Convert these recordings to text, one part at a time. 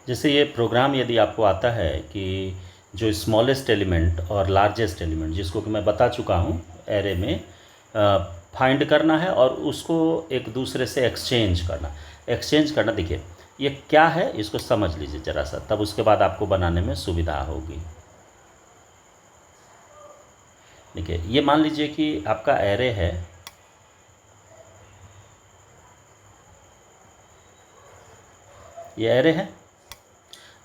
जैसे ये प्रोग्राम यदि आपको आता है कि जो स्मॉलेस्ट एलिमेंट और लार्जेस्ट एलिमेंट जिसको कि मैं बता चुका हूँ एरे में फाइंड करना है और उसको एक दूसरे से एक्सचेंज करना। देखिए ये क्या है, इसको समझ लीजिए ज़रा सा, तब उसके बाद आपको बनाने में सुविधा होगी। देखिए ये मान लीजिए कि आपका एरे है, ये एरे है।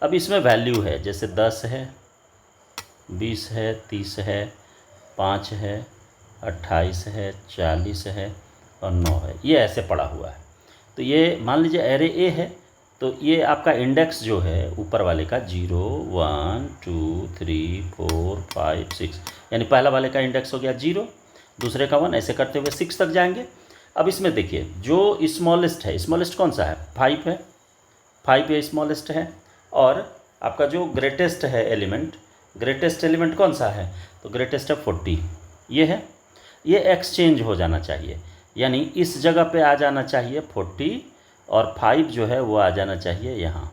अब इसमें वैल्यू है, जैसे 10 है, 20 है, 30 है, 5 है, 28 है, 40 है और 9 है। ये ऐसे पड़ा हुआ है। तो ये मान लीजिए एरे ए है, तो ये आपका इंडेक्स जो है ऊपर वाले का 0 1 2 3 4 5 6, यानी पहला वाले का इंडेक्स हो गया 0, दूसरे का 1, ऐसे करते हुए 6 तक जाएंगे। अब इसमें देखिए जो स्मॉलेस्ट है, स्मॉलेस्ट कौन सा है, 5 है, 5 ये स्मॉलेस्ट है। और आपका जो ग्रेटेस्ट है एलिमेंट, ग्रेटेस्ट एलिमेंट कौन सा है, तो ग्रेटेस्ट है 40, ये है। ये एक्सचेंज हो जाना चाहिए, यानी इस जगह पे आ जाना चाहिए 40 और 5 जो है वो आ जाना चाहिए यहाँ।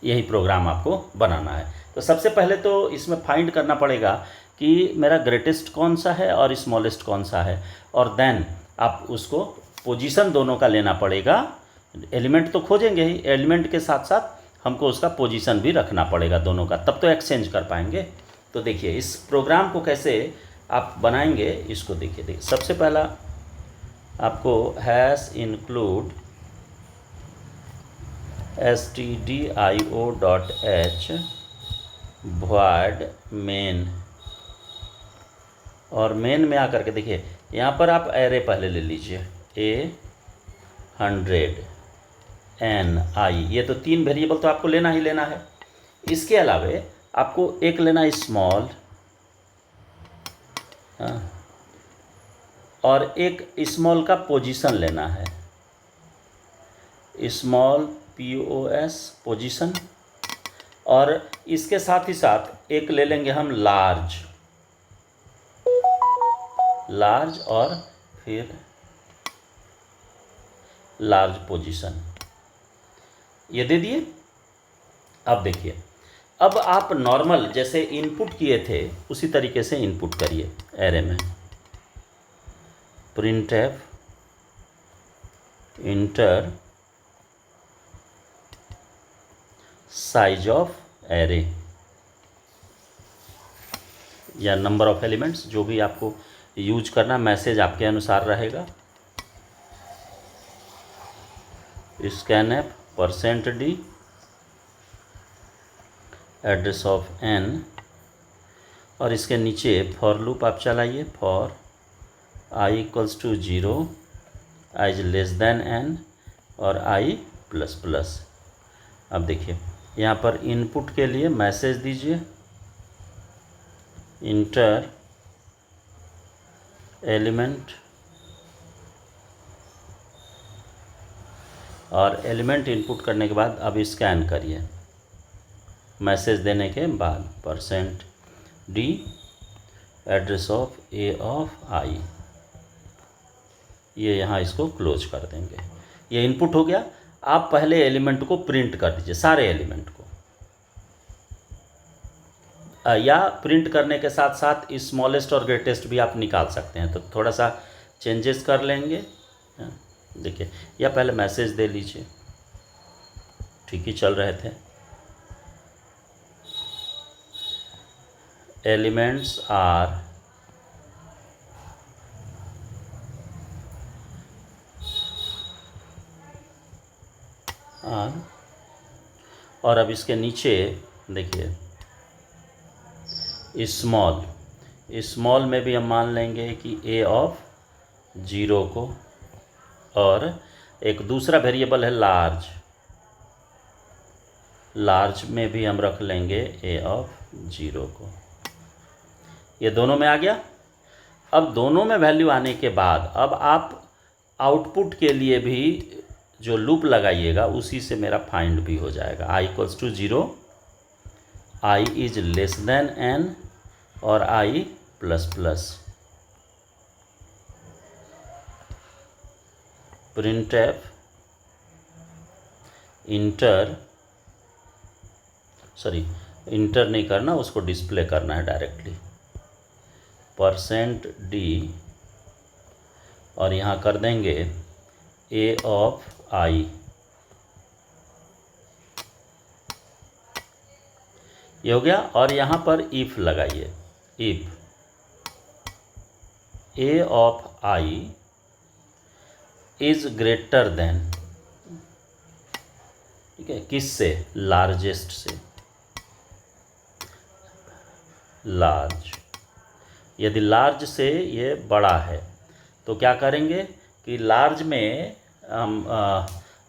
यही प्रोग्राम आपको बनाना है। तो सबसे पहले तो इसमें फाइंड करना पड़ेगा कि मेरा ग्रेटेस्ट कौन सा है और स्मॉलेस्ट कौन सा है, और देन आप उसको पोजीशन दोनों का लेना पड़ेगा। एलिमेंट तो खोजेंगे ही, एलिमेंट के साथ साथ हमको उसका पोजीशन भी रखना पड़ेगा दोनों का, तब तो एक्सचेंज कर पाएंगे। तो देखिए इस प्रोग्राम को कैसे आप बनाएंगे, इसको देखिए सबसे पहला आपको hash include stdio.h void main, और मेन में आकर के देखिए यहाँ पर आप एरे पहले ले लीजिए, A100 NI, ये तो 3 वेरिएबल तो आपको लेना ही लेना है। इसके अलावे आपको एक लेना है स्मॉल, और एक स्मॉल का पोजीशन लेना है, स्मॉल POS पोजीशन, और इसके साथ ही साथ एक ले लेंगे हम लार्ज, और फिर लार्ज पोजीशन, ये दे दिए। अब देखिए, अब आप नॉर्मल जैसे इनपुट किए थे उसी तरीके से इनपुट करिए एरे में, printf enter size of array या नंबर ऑफ एलिमेंट्स, जो भी आपको यूज करना, मैसेज आपके अनुसार रहेगा। Scanf %d address of n, और इसके नीचे फॉर लूप आप चलाइए, for i equals to 0, i is less than n और i प्लस प्लस। अब देखिए यहाँ पर इनपुट के लिए मैसेज दीजिए, इंटर एलिमेंट, और एलिमेंट इनपुट करने के बाद अब स्कैन करिए, मैसेज देने के बाद %d address of a of i, ये यहाँ इसको क्लोज कर देंगे। ये इनपुट हो गया। आप पहले एलिमेंट को प्रिंट कर दीजिए, सारे एलिमेंट को, या प्रिंट करने के साथ साथ स्मॉलेस्ट और ग्रेटेस्ट भी आप निकाल सकते हैं, तो थोड़ा सा चेंजेस कर लेंगे। देखिए या पहले मैसेज दे लीजिए, ठीक ही चल रहे थे। एलिमेंट्स आर और अब इसके नीचे देखिए स्मॉल में भी हम मान लेंगे कि a ऑफ 0 को, और एक दूसरा वेरिएबल है लार्ज में भी हम रख लेंगे a ऑफ 0 को। ये दोनों में आ गया। अब दोनों में वैल्यू आने के बाद अब आप आउटपुट के लिए भी जो लूप लगाइएगा उसी से मेरा फाइंड भी हो जाएगा, i equals to 0, i is less than n और i plus plus. printf enter enter नहीं करना, उसको डिस्प्ले करना है डायरेक्टली, %d और यहाँ कर देंगे a ऑफ i। ये हो गया। और यहाँ पर इफ़ लगाइए, if a of i is greater than, ठीक है, किससे, लार्जेस्ट से, लार्ज। यदि लार्ज से ये बड़ा है तो क्या करेंगे कि लार्ज में हम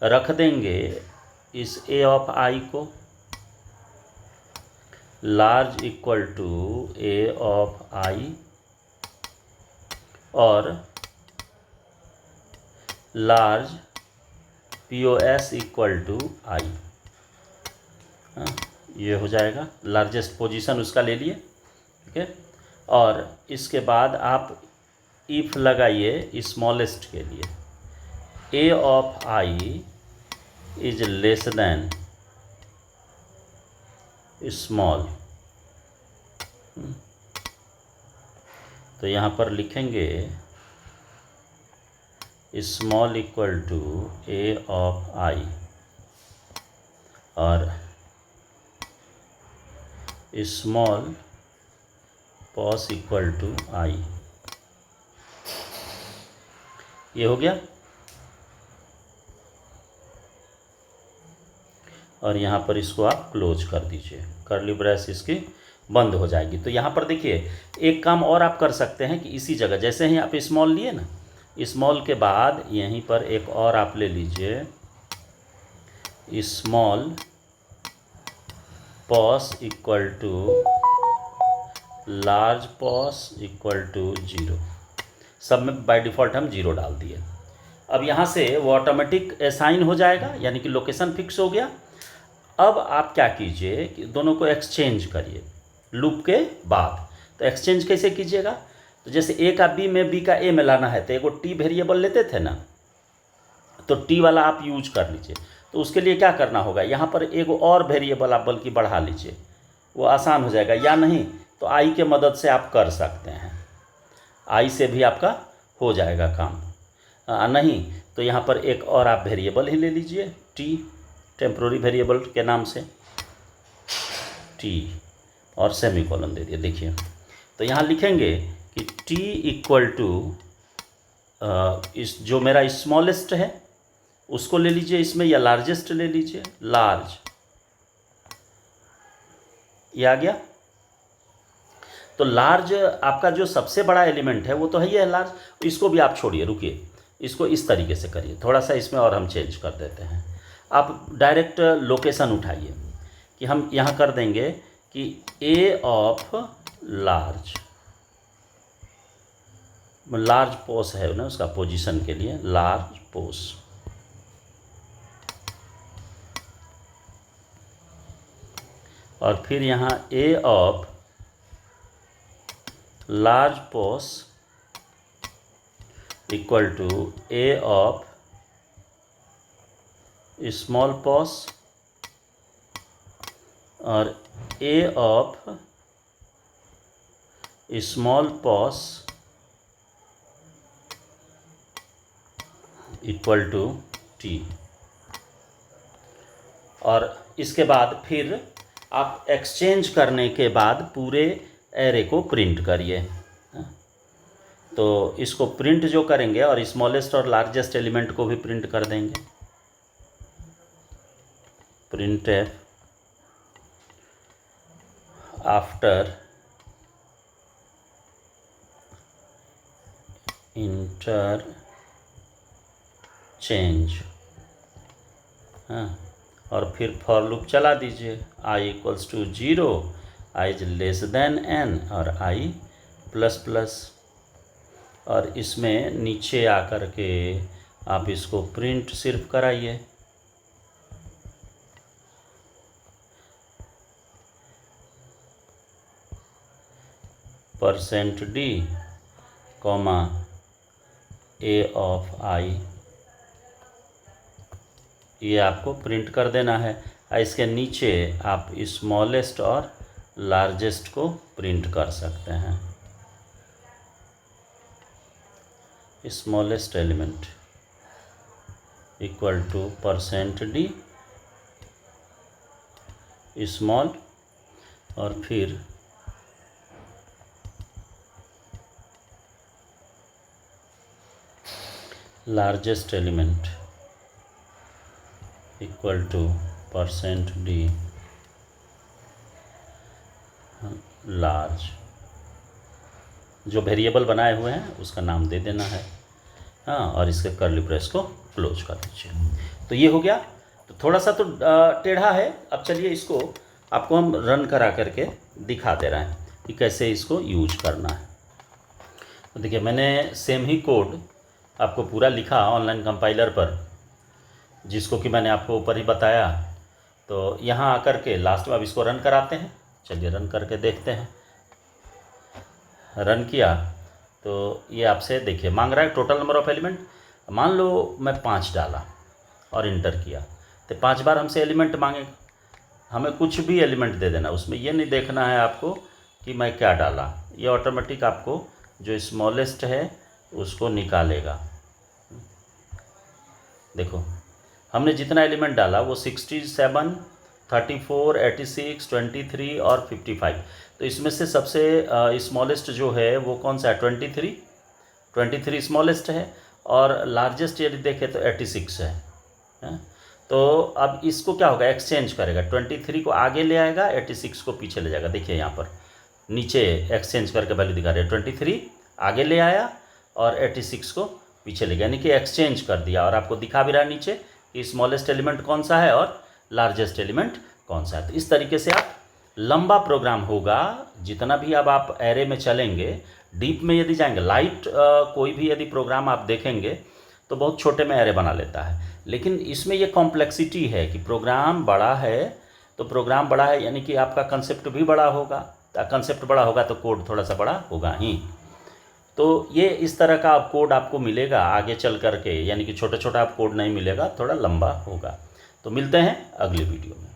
रख देंगे इस a ऑफ i को, large equal to a of i, और large POS equal to i। ये हो जाएगा, लार्जेस्ट पोजीशन उसका ले लिए, ठीक है। और इसके बाद आप इफ़ लगाइए स्मॉलेस्ट के लिए, a of i is less than small. तो यहाँ पर लिखेंगे small equal to a of i और small pos equal to i। ये हो गया। और यहाँ पर इसको आप क्लोज कर दीजिए, कर्ली ब्रेस इसकी बंद हो जाएगी। तो यहाँ पर देखिए एक काम और आप कर सकते हैं कि इसी जगह जैसे ही आप स्मॉल लिए ना, स्मॉल के बाद यहीं पर एक और आप ले लीजिए, small pos equal to large pos equal to 0। सब में बाय डिफ़ॉल्ट हम 0 डाल दिए। अब यहाँ से वो ऑटोमेटिक असाइन हो जाएगा, यानी कि लोकेशन फिक्स हो गया। अब आप क्या कीजिए कि दोनों को एक्सचेंज करिए लूप के बाद। तो एक्सचेंज कैसे कीजिएगा, तो जैसे ए का बी में, बी का ए में लाना है तो एगो टी वेरिएबल लेते थे ना, तो टी वाला आप यूज कर लीजिए। तो उसके लिए क्या करना होगा, यहाँ पर एगो और वेरिएबल आप बल्कि बढ़ा लीजिए, वो आसान हो जाएगा। या नहीं तो आई के मदद से आप कर सकते हैं, आई से भी आपका हो जाएगा काम। नहीं तो यहाँ पर एक और आप वेरिएबल ही ले लीजिए, टी, टेम्प्रोरी वेरिएबल के नाम से टी, और सेमीकोलन दे दिए। देखिए तो यहाँ लिखेंगे कि टी इक्वल टू इस जो मेरा स्मॉलेस्ट है उसको ले लीजिए इसमें, या लार्जेस्ट ले लीजिए, लार्ज। ये आ गया। तो लार्ज आपका जो सबसे बड़ा एलिमेंट है वो तो है ही है लार्ज। इसको भी आप छोड़िए, रुकिए, इसको इस तरीके से करिए, थोड़ा सा इसमें और हम चेंज कर देते हैं। आप डायरेक्ट लोकेशन उठाइए कि हम यहाँ कर देंगे कि a ऑफ लार्ज, लार्ज पोस है ना उसका पोजीशन के लिए, लार्ज पोस। और फिर यहाँ a of large pos equal to a of small pos, और a of small pos equal to t। और इसके बाद फिर आप एक्सचेंज करने के बाद पूरे एरे को प्रिंट करिए। तो इसको प्रिंट जो करेंगे और स्मॉलेस्ट और लार्जेस्ट एलिमेंट को भी प्रिंट कर देंगे, प्रिंट आफ्टर इंटर चेंज। हाँ, और फिर फॉर लूप चला दीजिए, i equals to 0, i is less than n और i प्लस प्लस। और इसमें नीचे आकर के आप इसको प्रिंट सिर्फ कराइए, %d, a ऑफ i ये आपको प्रिंट कर देना है। इसके नीचे आप स्मॉलेस्ट और लार्जेस्ट को प्रिंट कर सकते हैं। Smallest element equal to %d small, और फिर largest element equal to %d large. जो वेरिएबल बनाए हुए हैं उसका नाम दे देना है, हाँ, और इसके कर्ली ब्रेस को क्लोज कर दीजिए। तो ये हो गया। तो थोड़ा सा तो टेढ़ा है। अब चलिए इसको आपको हम रन करा करके दिखा दे रहे हैं कि कैसे इसको यूज करना है। तो देखिए, मैंने सेम ही कोड आपको पूरा लिखा ऑनलाइन कंपाइलर पर, जिसको कि मैंने आपको ऊपर ही बताया। तो यहाँ आकर के लास्ट में अब इसको रन कराते हैं। चलिए रन करके देखते हैं। रन किया तो ये आपसे देखिए मांग रहा है टोटल नंबर ऑफ़ एलिमेंट। मान लो मैं 5 डाला और इंटर किया तो 5 बार हमसे एलिमेंट मांगेगा। हमें कुछ भी एलिमेंट दे देना, उसमें ये नहीं देखना है आपको कि मैं क्या डाला। ये ऑटोमेटिक आपको जो स्मॉलेस्ट है उसको निकालेगा। देखो, हमने जितना एलिमेंट डाला वो 67, 34, 86, 23 और 55। तो इसमें से सबसे स्मॉलेस्ट जो है वो कौन सा है? 23 स्मॉलेस्ट है, और लार्जेस्ट यदि देखें तो 86 है। तो अब इसको क्या होगा, एक्सचेंज करेगा। 23 को आगे ले आएगा, 86 को पीछे ले जाएगा। देखिए यहाँ पर नीचे एक्सचेंज करके वैल्यू दिखा रहे हैं। 23 आगे ले आया और 86 को पीछे ले गया, यानी कि एक्सचेंज कर दिया। और आपको दिखा भी रहा है नीचे कि स्मॉलेस्ट एलिमेंट कौन सा है और लार्जेस्ट एलिमेंट कौन सा है। तो इस तरीके से आप लंबा प्रोग्राम होगा। जितना भी अब आप एरे में चलेंगे, डीप में यदि जाएंगे, लाइट कोई भी यदि प्रोग्राम आप देखेंगे तो बहुत छोटे में एरे बना लेता है। लेकिन इसमें ये कॉम्प्लेक्सिटी है कि प्रोग्राम बड़ा है, तो प्रोग्राम बड़ा है यानी कि आपका कंसेप्ट भी बड़ा होगा। कंसेप्ट बड़ा होगा तो कोड थोड़ा सा बड़ा होगा ही। तो ये इस तरह का कोड आपको मिलेगा आगे चल करके, यानी कि छोटा छोटा आप कोड नहीं मिलेगा, थोड़ा लंबा होगा। तो मिलते हैं अगली वीडियो में।